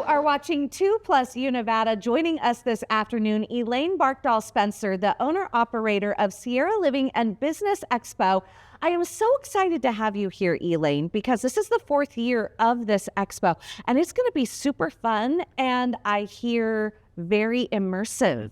You are watching 2+U Nevada. Joining us this afternoon, Elaine Barkdull-Spencer, the owner-operator of Sierra Living and Business Expo. I am so excited to have you here, Elaine, because this is the 4th year of this expo, and it's going to be super fun, and I hear very immersive.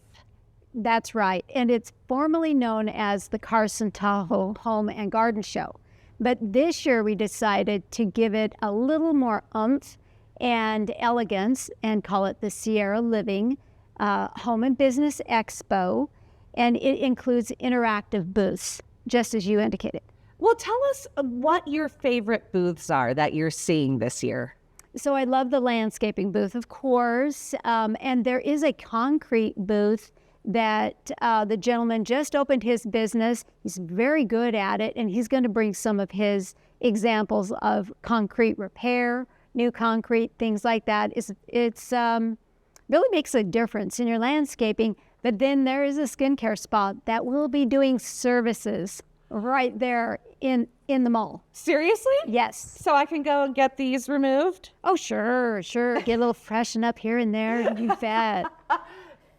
That's right, and it's formally known as the Carson Tahoe Home and Garden Show. But this year we decided to give it a little more oomph and elegance and call it the Sierra Living Home and Business Expo, and it includes interactive booths, just as you indicated. Well, tell us what your favorite booths are that you're seeing this year. So I love the landscaping booth, of course, and there is a concrete booth that the gentleman just opened his business. He's very good at it, and he's going to bring some of his examples of concrete repair, new concrete, things like that. It's really makes a difference in your landscaping. But then there is a skincare spa that will be doing services right there in the mall. Seriously? Yes. So I can go and get these removed? Oh, sure. Get a little freshen up here and there. You bet.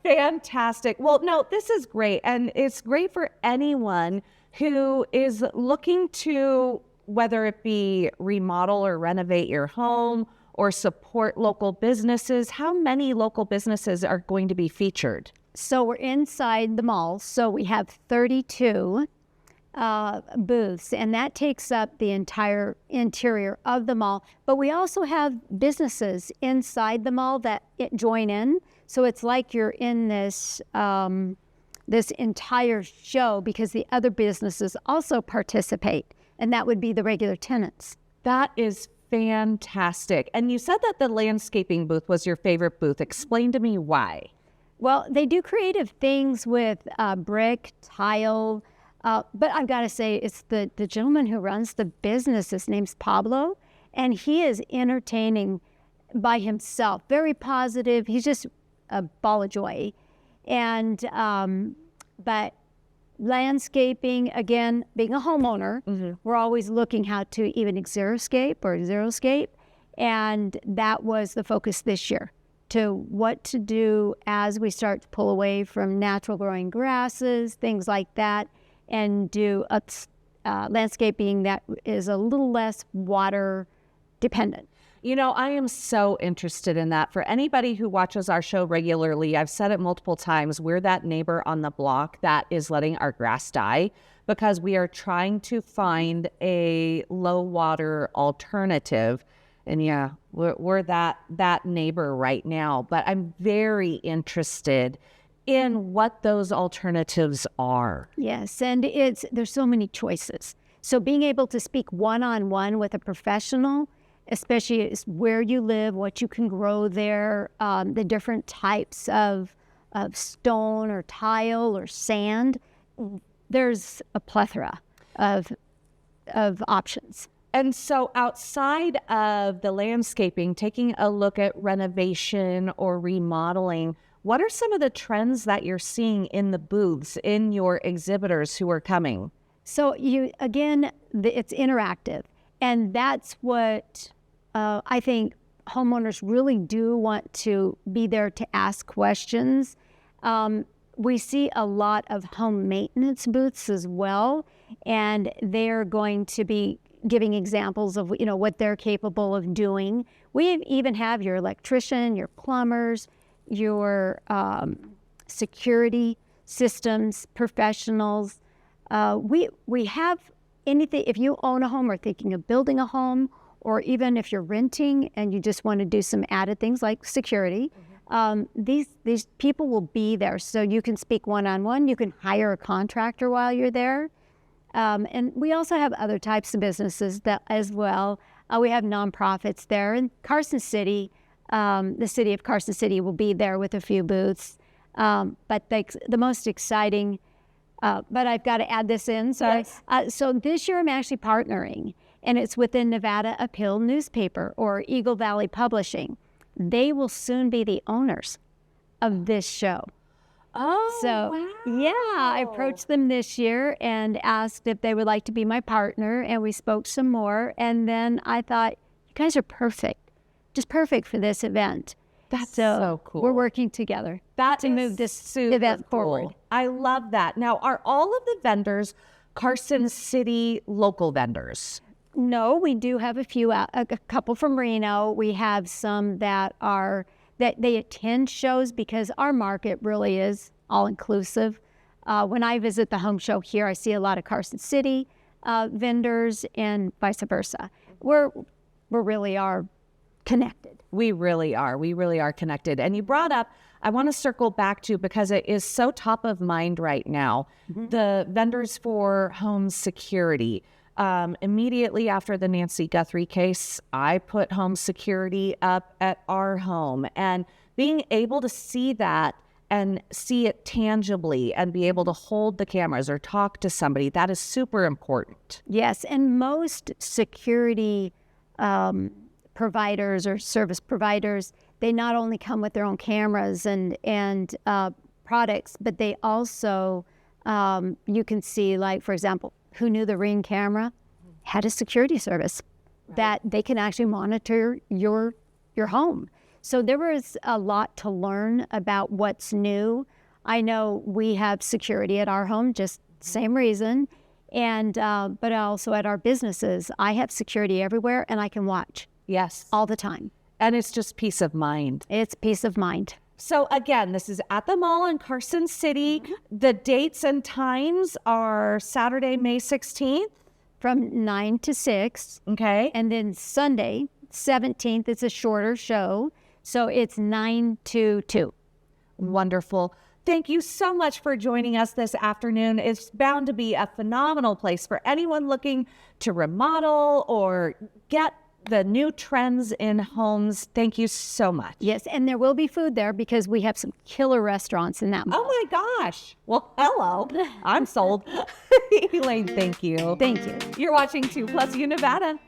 Fantastic. Well, no, this is great. And it's great for anyone who is looking to, whether it be remodel or renovate your home or support local businesses. How many local businesses are going to be featured? So we're inside the mall. So we have 32 booths, and that takes up the entire interior of the mall. But we also have businesses inside the mall that join in. So it's like you're in this this entire show because the other businesses also participate, and that would be the regular tenants. That is fantastic. And you said that the landscaping booth was your favorite booth. Explain to me why. Well, they do creative things with brick, tile, but I've got to say, it's the gentleman who runs the business. His name's Pablo, and he is entertaining by himself, very positive. He's just a ball of joy. And but landscaping, again, being a homeowner, we're always looking how to even Xeriscape or Xeriscape, and that was the focus this year, to what to do as we start to pull away from natural growing grasses, things like that, and do landscaping that is a little less water dependent. You know, I am so interested in that. For anybody who watches our show regularly, I've said it multiple times, we're that neighbor on the block that is letting our grass die because we are trying to find a low water alternative. And yeah, we're that neighbor right now. But I'm very interested in what those alternatives are. Yes, and there's so many choices. So being able to speak one-on-one with a professional, especially where you live, what you can grow there, the different types of stone or tile or sand, there's a plethora of options. And so outside of the landscaping, taking a look at renovation or remodeling, what are some of the trends that you're seeing in the booths, in your exhibitors who are coming? So it's interactive. And that's what I think homeowners really do want to be there to ask questions. We see a lot of home maintenance booths as well, and they're going to be giving examples of what they're capable of doing. We even have your electrician, your plumbers, your security systems professionals. We have anything. If you own a home or thinking of building a home, or even if you're renting and you just want to do some added things like security, these people will be there. So you can speak one-on-one. You can hire a contractor while you're there. And we also have other types of businesses that as well. We have nonprofits there. And Carson City, the city of Carson City will be there with a few booths. But the most exciting, but I've got to add this in, sorry. Yes. So this year I'm actually partnering, and it's within Nevada Appeal Newspaper or Eagle Valley Publishing. They will soon be the owners of this show. Oh, so, wow. Yeah, I approached them this year and asked if they would like to be my partner, and we spoke some more. And then I thought, you guys are perfect, just perfect for this event. That's so cool. We're working together to move this event forward. I love that. Now, are all of the vendors Carson City local vendors? No, we do have a few, a couple from Reno. We have some that they attend shows because our market really is all inclusive. When I visit the home show here, I see a lot of Carson City vendors and vice versa. We really are connected. We really are. We really are connected. And you brought up, I want to circle back to, because it is so top of mind right now, the vendors for home security. Immediately after the Nancy Guthrie case, I put home security up at our home, and being able to see that and see it tangibly and be able to hold the cameras or talk to somebody, that is super important. Yes, and most security providers or service providers, they not only come with their own cameras and products, but they also, you can see, like, for example, Who Knew the Ring camera had a security service that they can actually monitor your home. So there was a lot to learn about what's new. I know we have security at our home, just same reason. And but also at our businesses, I have security everywhere, and I can watch. Yes. All the time. And it's just peace of mind. It's peace of mind. So again, this is at the mall in Carson City. The dates and times are Saturday, May 16th. From 9 to 6. Okay. And then Sunday, 17th, it's a shorter show. So it's 9 to 2. Wonderful. Thank you so much for joining us this afternoon. It's bound to be a phenomenal place for anyone looking to remodel or get the new trends in homes. Thank you so much. Yes, and there will be food there because we have some killer restaurants in that mall. Oh my gosh. Well, hello. I'm sold. Elaine, thank you. Thank you. You're watching 2 Plus U Nevada.